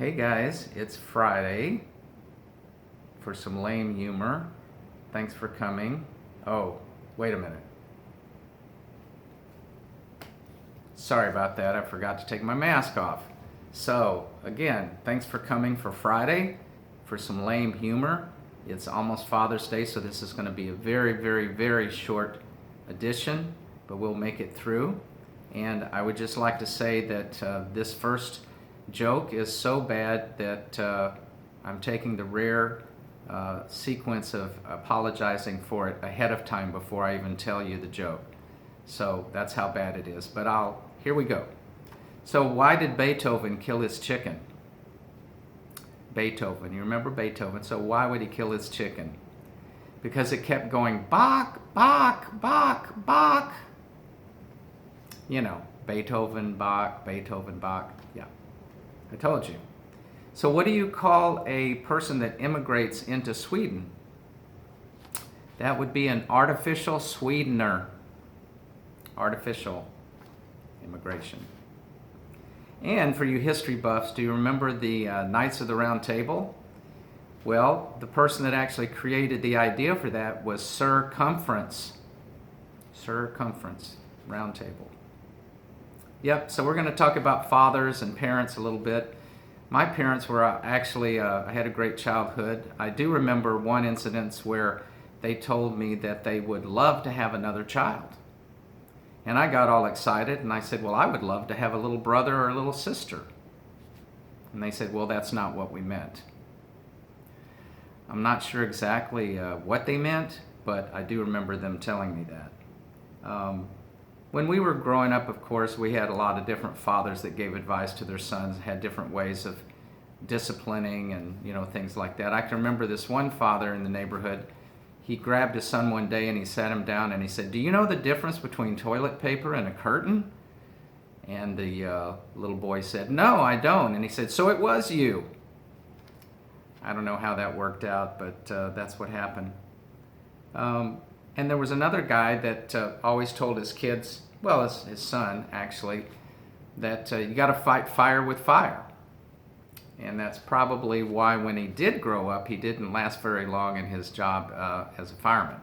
Hey guys, it's Friday for some lame humor. Thanks for coming. Oh, wait a minute. Sorry about that, I forgot to take my mask off. So, again, thanks for coming for Friday for some lame humor. It's almost Father's Day, so this is going to be a very short edition, but we'll make it through. And I would just like to say that this first joke is so bad that I'm taking the rare sequence of apologizing for it ahead of time before I even tell you the joke. So that's how bad it is. But here we go. So why did Beethoven kill his chicken? Beethoven, you remember Beethoven, so why would he kill his chicken? Because it kept going bok, bok, bok, bok. You know, Beethoven, Bach, Beethoven, Bach. Yeah, I told you. So what do you call a person that immigrates into Sweden? That would be an artificial Swedener. Artificial immigration. And for you history buffs, do you remember the Knights of the Round Table? Well, the person that actually created the idea for that was Sir Cumference. Sir Cumference, Round Table. Yep, so we're going to talk about fathers and parents a little bit. My parents were actually, I had a great childhood. I do remember one incident where they told me that they would love to have another child. And I got all excited and I said, well, I would love to have a little brother or a little sister. And they said, well, that's not what we meant. I'm not sure exactly what they meant, but I do remember them telling me that. When we were growing up, of course, we had a lot of different fathers that gave advice to their sons, had different ways of disciplining and things like that. I can remember this one father in the neighborhood. He grabbed his son one day and he sat him down and he said, do you know the difference between toilet paper and a curtain? And the little boy said, no, I don't. And he said, so it was you. I don't know how that worked out, but that's what happened. And there was another guy that always told his kids, well, his son actually, that you got to fight fire with fire. And that's probably why when he did grow up, he didn't last very long in his job as a fireman.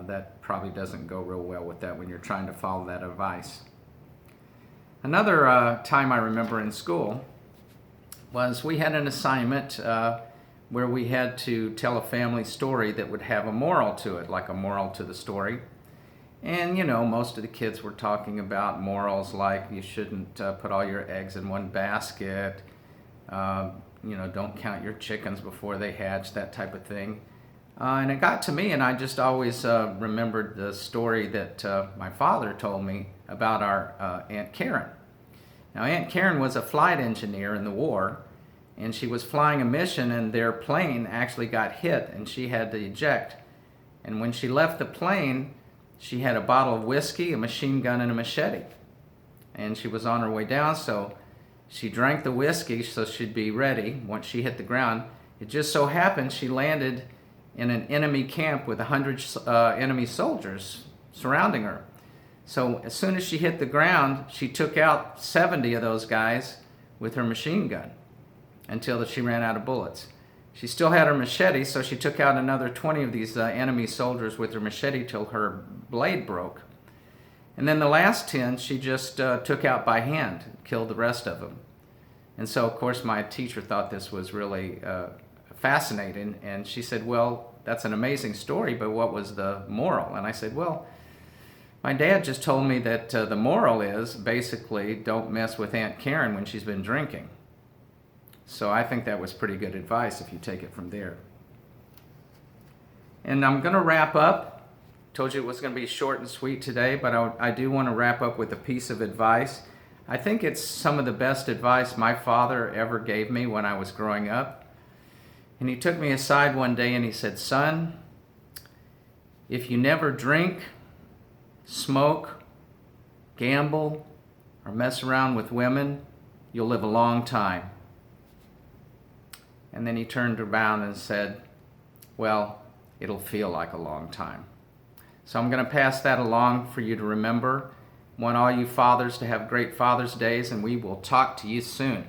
That probably doesn't go real well with that when you're trying to follow that advice. Another time I remember in school was we had an assignment where we had to tell a family story that would have a moral to it, like a moral to the story. And most of the kids were talking about morals like you shouldn't put all your eggs in one basket, don't count your chickens before they hatch, that type of thing. And it got to me, and I just always remembered the story that my father told me about our Aunt Karen. Now, Aunt Karen was a flight engineer in the war, and she was flying a mission, and their plane actually got hit, and she had to eject. And when she left the plane, she had a bottle of whiskey, a machine gun, and a machete. And she was on her way down, so she drank the whiskey so she'd be ready once she hit the ground. It just so happened she landed in an enemy camp with 100 enemy soldiers surrounding her. So as soon as she hit the ground, she took out 70 of those guys with her machine gun until she ran out of bullets. She still had her machete, so she took out another 20 of these enemy soldiers with her machete till her blade broke. And then the last 10 she just took out by hand, killed the rest of them. And so, of course, my teacher thought this was really fascinating, and she said, well, that's an amazing story, but what was the moral? And I said, well, my dad just told me that the moral is basically don't mess with Aunt Karen when she's been drinking. So I think that was pretty good advice if you take it from there. And I'm going to wrap up. Told you it was going to be short and sweet today, but I do want to wrap up with a piece of advice. I think it's some of the best advice my father ever gave me when I was growing up. And he took me aside one day and he said, son, if you never drink, smoke, gamble, or mess around with women, you'll live a long time. And then he turned around and said, well, it'll feel like a long time. So I'm going to pass that along for you to remember. Want all you fathers to have great Father's Days, and we will talk to you soon.